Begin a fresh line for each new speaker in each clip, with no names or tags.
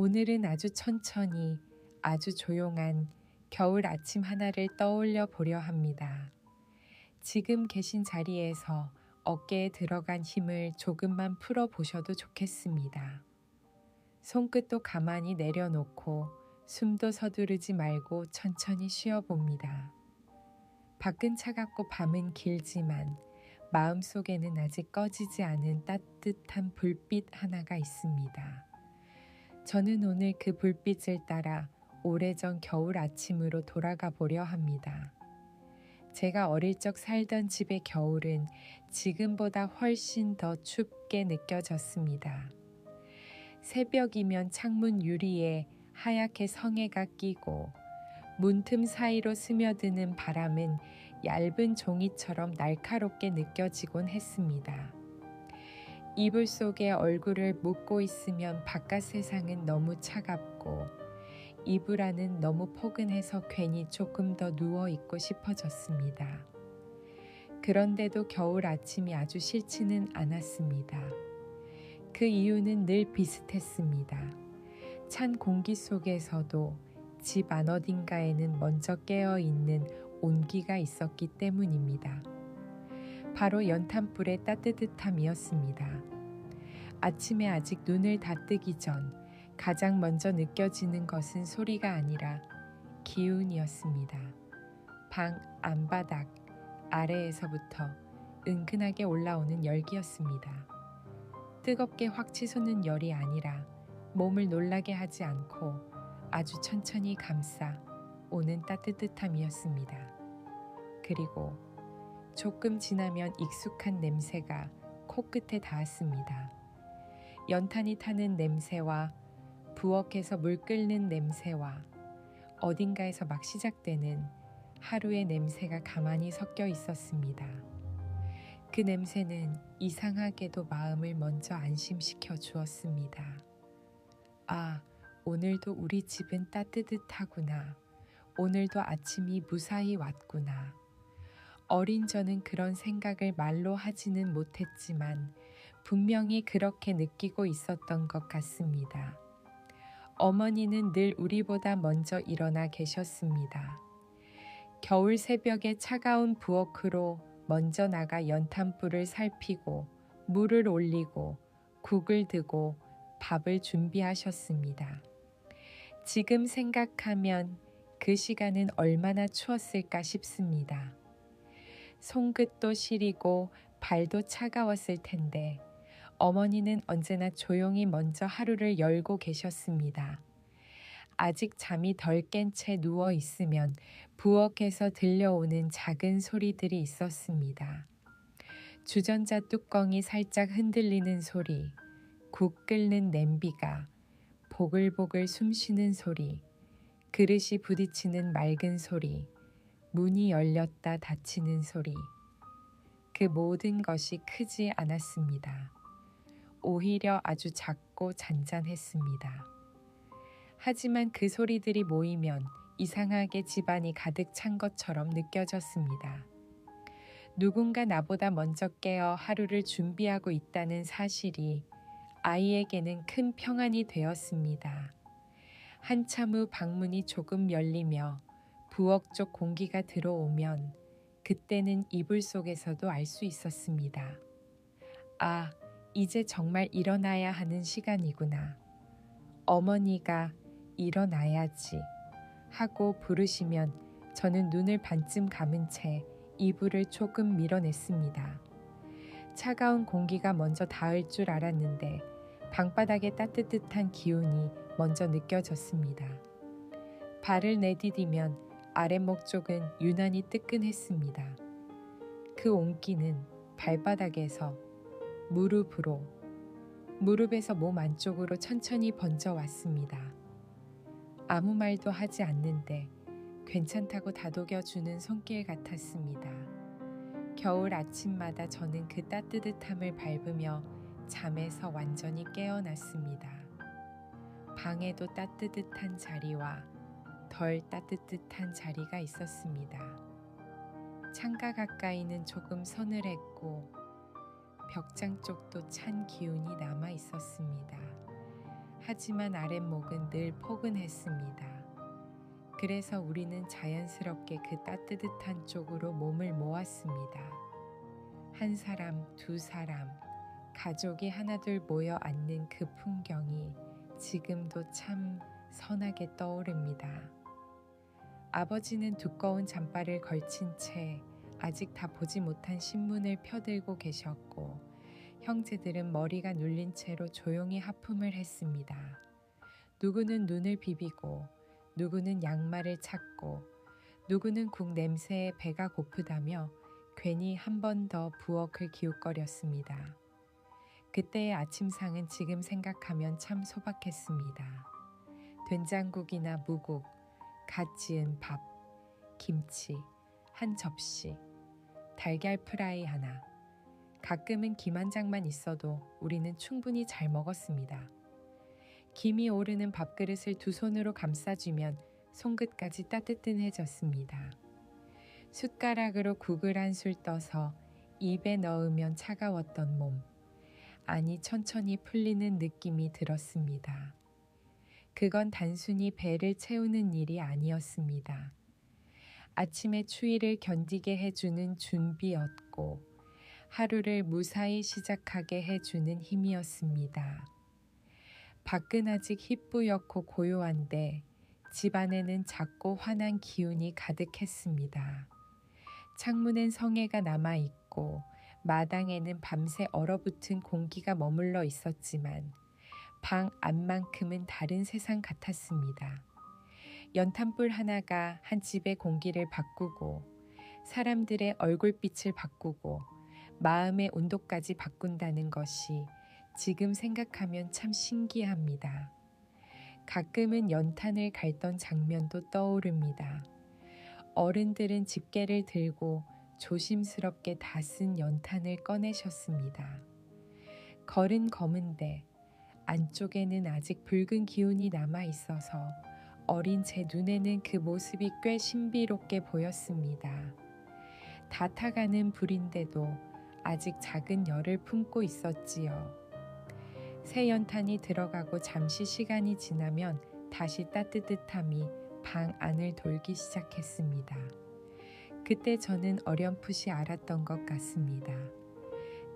오늘은 아주 천천히 아주 조용한 겨울 아침 하나를 떠올려 보려 합니다. 지금 계신 자리에서 어깨에 들어간 힘을 조금만 풀어 보셔도 좋겠습니다. 손끝도 가만히 내려놓고 숨도 서두르지 말고 천천히 쉬어봅니다. 밖은 차갑고 밤은 길지만 마음속에는 아직 꺼지지 않은 따뜻한 불빛 하나가 있습니다. 저는 오늘 그 불빛을 따라 오래전 겨울 아침으로 돌아가 보려 합니다. 제가 어릴 적 살던 집의 겨울은 지금보다 훨씬 더 춥게 느껴졌습니다. 새벽이면 창문 유리에 하얗게 성에가 끼고 문틈 사이로 스며드는 바람은 얇은 종이처럼 날카롭게 느껴지곤 했습니다. 이불 속에 얼굴을 묻고 있으면 바깥 세상은 너무 차갑고 이불 안은 너무 포근해서 괜히 조금 더 누워있고 싶어졌습니다. 그런데도 겨울 아침이 아주 싫지는 않았습니다. 그 이유는 늘 비슷했습니다. 찬 공기 속에서도 집 안 어딘가에는 먼저 깨어있는 온기가 있었기 때문입니다. 바로 연탄불의 따뜻함이었습니다. 아침에 아직 눈을 다 뜨기 전 가장 먼저 느껴지는 것은 소리가 아니라 기운이었습니다. 방 안바닥 아래에서부터 은근하게 올라오는 열기였습니다. 뜨겁게 확 치솟는 열이 아니라 몸을 놀라게 하지 않고 아주 천천히 감싸 오는 따뜻함이었습니다. 그리고 조금 지나면 익숙한 냄새가 코끝에 닿았습니다. 연탄이 타는 냄새와 부엌에서 물 끓는 냄새와 어딘가에서 막 시작되는 하루의 냄새가 가만히 섞여 있었습니다. 그 냄새는 이상하게도 마음을 먼저 안심시켜 주었습니다. 아, 오늘도 우리 집은 따뜻하구나. 오늘도 아침이 무사히 왔구나. 어린 저는 그런 생각을 말로 하지는 못했지만 분명히 그렇게 느끼고 있었던 것 같습니다. 어머니는 늘 우리보다 먼저 일어나 계셨습니다. 겨울 새벽에 차가운 부엌으로 먼저 나가 연탄불을 살피고 물을 올리고 국을 드고 밥을 준비하셨습니다. 지금 생각하면 그 시간은 얼마나 추웠을까 싶습니다. 손끝도 시리고 발도 차가웠을 텐데 어머니는 언제나 조용히 먼저 하루를 열고 계셨습니다. 아직 잠이 덜 깬 채 누워 있으면 부엌에서 들려오는 작은 소리들이 있었습니다. 주전자 뚜껑이 살짝 흔들리는 소리, 국 끓는 냄비가 보글보글 숨쉬는 소리, 그릇이 부딪히는 맑은 소리, 문이 열렸다 닫히는 소리. 그 모든 것이 크지 않았습니다. 오히려 아주 작고 잔잔했습니다. 하지만 그 소리들이 모이면 이상하게 집안이 가득 찬 것처럼 느껴졌습니다. 누군가 나보다 먼저 깨어 하루를 준비하고 있다는 사실이 아이에게는 큰 평안이 되었습니다. 한참 후 방문이 조금 열리며 부엌 쪽 공기가 들어오면 그때는 이불 속에서도 알 수 있었습니다. 아, 이제 정말 일어나야 하는 시간이구나. 어머니가 일어나야지 하고 부르시면 저는 눈을 반쯤 감은 채 이불을 조금 밀어냈습니다. 차가운 공기가 먼저 닿을 줄 알았는데 방바닥의 따뜻한 기운이 먼저 느껴졌습니다. 발을 내디디면 아랫목 쪽은 유난히 뜨끈했습니다. 그 온기는 발바닥에서 무릎으로, 무릎에서 몸 안쪽으로 천천히 번져왔습니다. 아무 말도 하지 않는데 괜찮다고 다독여주는 손길 같았습니다. 겨울 아침마다 저는 그 따뜻함을 밟으며 잠에서 완전히 깨어났습니다. 방에도 따뜻한 자리와 덜 따뜻한 자리가 있었습니다. 창가 가까이는 조금 서늘했고 벽장 쪽도 찬 기운이 남아 있었습니다. 하지만 아랫목은 늘 포근했습니다. 그래서 우리는 자연스럽게 그 따뜻한 쪽으로 몸을 모았습니다. 한 사람, 두 사람, 가족이 하나둘 모여 앉는 그 풍경이 지금도 참 선하게 떠오릅니다. 아버지는 두꺼운 잠바를 걸친 채 아직 다 보지 못한 신문을 펴들고 계셨고, 형제들은 머리가 눌린 채로 조용히 하품을 했습니다. 누구는 눈을 비비고, 누구는 양말을 찾고, 누구는 국 냄새에 배가 고프다며 괜히 한 번 더 부엌을 기웃거렸습니다. 그때의 아침상은 지금 생각하면 참 소박했습니다. 된장국이나 무국, 갓 지은 밥, 김치, 한 접시, 달걀 프라이 하나. 가끔은 김 한 장만 있어도 우리는 충분히 잘 먹었습니다. 김이 오르는 밥그릇을 두 손으로 감싸주면 손끝까지 따뜻해졌습니다. 숟가락으로 국을 한 술 떠서 입에 넣으면 차가웠던 몸, 아니 천천히 풀리는 느낌이 들었습니다. 그건 단순히 배를 채우는 일이 아니었습니다. 아침의 추위를 견디게 해주는 준비였고, 하루를 무사히 시작하게 해주는 힘이었습니다. 밖은 아직 희뿌옇고 고요한데 집 안에는 작고 환한 기운이 가득했습니다. 창문엔 성에가 남아있고 마당에는 밤새 얼어붙은 공기가 머물러 있었지만 방 안만큼은 다른 세상 같았습니다. 연탄불 하나가 한 집의 공기를 바꾸고 사람들의 얼굴빛을 바꾸고 마음의 온도까지 바꾼다는 것이 지금 생각하면 참 신기합니다. 가끔은 연탄을 갈던 장면도 떠오릅니다. 어른들은 집게를 들고 조심스럽게 다 쓴 연탄을 꺼내셨습니다. 걸은 검은데 안쪽에는 아직 붉은 기운이 남아 있어서 어린 제 눈에는 그 모습이 꽤 신비롭게 보였습니다. 다 타가는 불인데도 아직 작은 열을 품고 있었지요. 새 연탄이 들어가고 잠시 시간이 지나면 다시 따뜻함이 방 안을 돌기 시작했습니다. 그때 저는 어렴풋이 알았던 것 같습니다.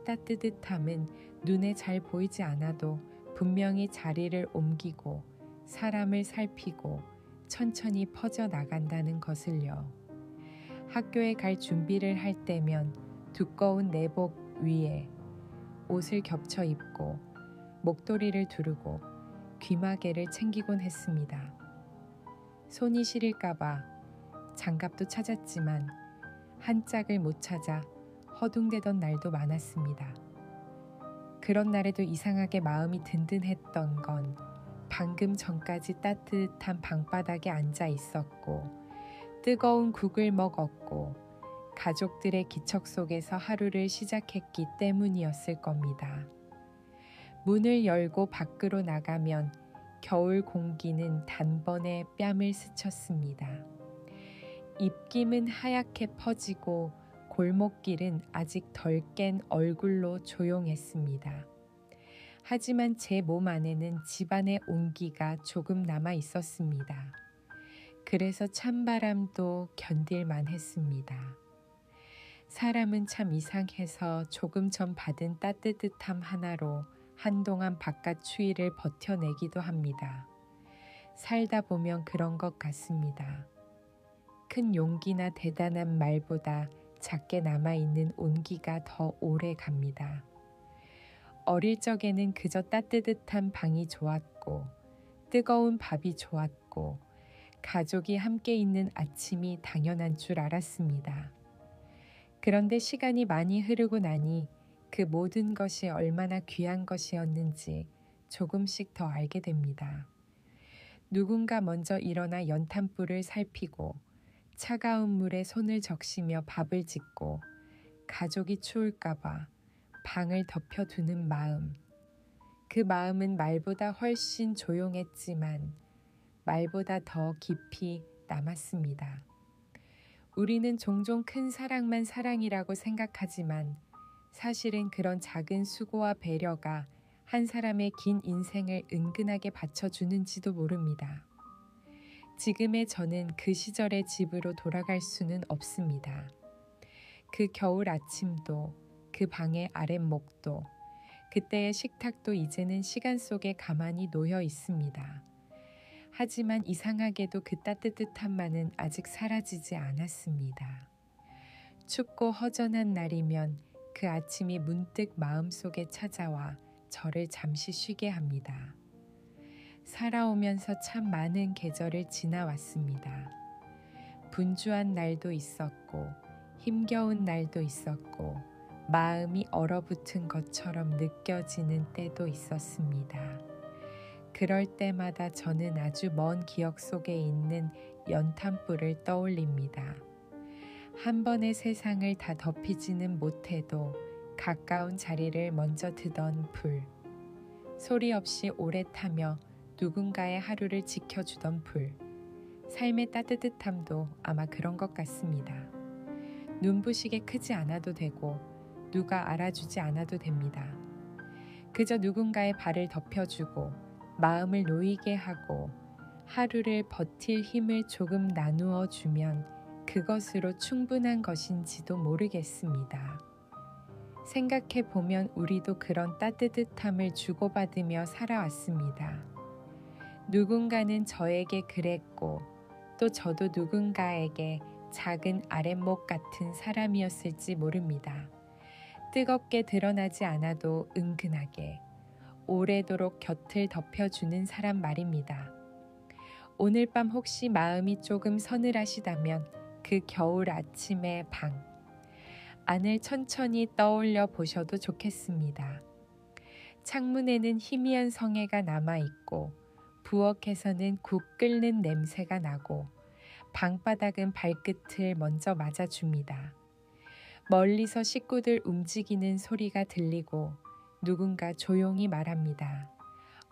따뜻함은 눈에 잘 보이지 않아도 분명히 자리를 옮기고 사람을 살피고 천천히 퍼져나간다는 것을요. 학교에 갈 준비를 할 때면 두꺼운 내복 위에 옷을 겹쳐 입고 목도리를 두르고 귀마개를 챙기곤 했습니다. 손이 시릴까봐 장갑도 찾았지만 한 짝을 못 찾아 허둥대던 날도 많았습니다. 그런 날에도 이상하게 마음이 든든했던 건 방금 전까지 따뜻한 방바닥에 앉아 있었고 뜨거운 국을 먹었고 가족들의 기척 속에서 하루를 시작했기 때문이었을 겁니다. 문을 열고 밖으로 나가면 겨울 공기는 단번에 뺨을 스쳤습니다. 입김은 하얗게 퍼지고 골목길은 아직 덜 깬 얼굴로 조용했습니다. 하지만 제 몸 안에는 집안의 온기가 조금 남아 있었습니다. 그래서 찬바람도 견딜만 했습니다. 사람은 참 이상해서 조금 전 받은 따뜻함 하나로 한동안 바깥 추위를 버텨내기도 합니다. 살다 보면 그런 것 같습니다. 큰 용기나 대단한 말보다 작게 남아있는 온기가 더 오래 갑니다. 어릴 적에는 그저 따뜻한 방이 좋았고 뜨거운 밥이 좋았고 가족이 함께 있는 아침이 당연한 줄 알았습니다. 그런데 시간이 많이 흐르고 나니 그 모든 것이 얼마나 귀한 것이었는지 조금씩 더 알게 됩니다. 누군가 먼저 일어나 연탄불을 살피고 차가운 물에 손을 적시며 밥을 짓고 가족이 추울까봐 방을 덮여두는 마음. 그 마음은 말보다 훨씬 조용했지만 말보다 더 깊이 남았습니다. 우리는 종종 큰 사랑만 사랑이라고 생각하지만 사실은 그런 작은 수고와 배려가 한 사람의 긴 인생을 은근하게 받쳐주는지도 모릅니다. 지금의 저는 그 시절의 집으로 돌아갈 수는 없습니다. 그 겨울 아침도, 그 방의 아랫목도, 그때의 식탁도 이제는 시간 속에 가만히 놓여 있습니다. 하지만 이상하게도 그 따뜻함만은 아직 사라지지 않았습니다. 춥고 허전한 날이면 그 아침이 문득 마음속에 찾아와 저를 잠시 쉬게 합니다. 살아오면서 참 많은 계절을 지나왔습니다. 분주한 날도 있었고 힘겨운 날도 있었고 마음이 얼어붙은 것처럼 느껴지는 때도 있었습니다. 그럴 때마다 저는 아주 먼 기억 속에 있는 연탄불을 떠올립니다. 한 번의 세상을 다 덮이지는 못해도 가까운 자리를 먼저 드던 불, 소리 없이 오래 타며 누군가의 하루를 지켜주던 불, 삶의 따뜻함도 아마 그런 것 같습니다. 눈부시게 크지 않아도 되고 누가 알아주지 않아도 됩니다. 그저 누군가의 발을 덮여주고 마음을 놓이게 하고 하루를 버틸 힘을 조금 나누어 주면 그것으로 충분한 것인지도 모르겠습니다. 생각해 보면 우리도 그런 따뜻함을 주고받으며 살아왔습니다. 누군가는 저에게 그랬고 또 저도 누군가에게 작은 아랫목 같은 사람이었을지 모릅니다. 뜨겁게 드러나지 않아도 은근하게 오래도록 곁을 덮여주는 사람 말입니다. 오늘 밤 혹시 마음이 조금 서늘하시다면 그 겨울 아침의 방 안을 천천히 떠올려 보셔도 좋겠습니다. 창문에는 희미한 성에가 남아있고 부엌에서는 국 끓는 냄새가 나고 방바닥은 발끝을 먼저 맞아줍니다. 멀리서 식구들 움직이는 소리가 들리고 누군가 조용히 말합니다.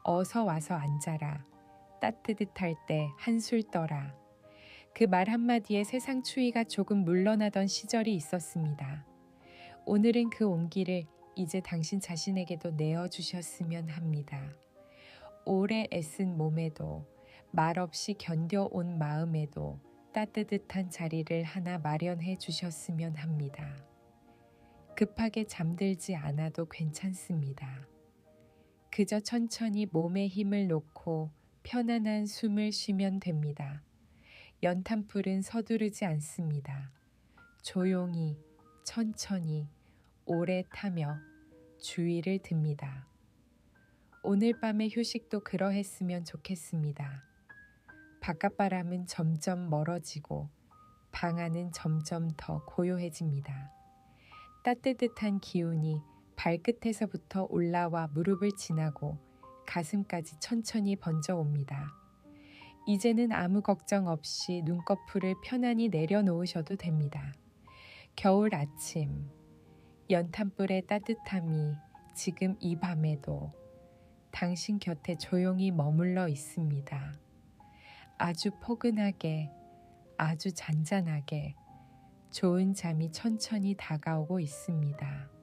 어서 와서 앉아라. 따뜻할 때 한술 떠라. 그 말 한마디에 세상 추위가 조금 물러나던 시절이 있었습니다. 오늘은 그 온기를 이제 당신 자신에게도 내어주셨으면 합니다. 오래 애쓴 몸에도 말없이 견뎌온 마음에도 따뜻한 자리를 하나 마련해 주셨으면 합니다. 급하게 잠들지 않아도 괜찮습니다. 그저 천천히 몸에 힘을 놓고 편안한 숨을 쉬면 됩니다. 연탄불은 서두르지 않습니다. 조용히, 천천히, 오래 타며 주위를 듭니다. 오늘 밤의 휴식도 그러했으면 좋겠습니다. 바깥바람은 점점 멀어지고 방 안은 점점 더 고요해집니다. 따뜻한 기운이 발끝에서부터 올라와 무릎을 지나고 가슴까지 천천히 번져옵니다. 이제는 아무 걱정 없이 눈꺼풀을 편안히 내려놓으셔도 됩니다. 겨울 아침, 연탄불의 따뜻함이 지금 이 밤에도 당신 곁에 조용히 머물러 있습니다. 아주 포근하게, 아주 잔잔하게 좋은 잠이 천천히 다가오고 있습니다.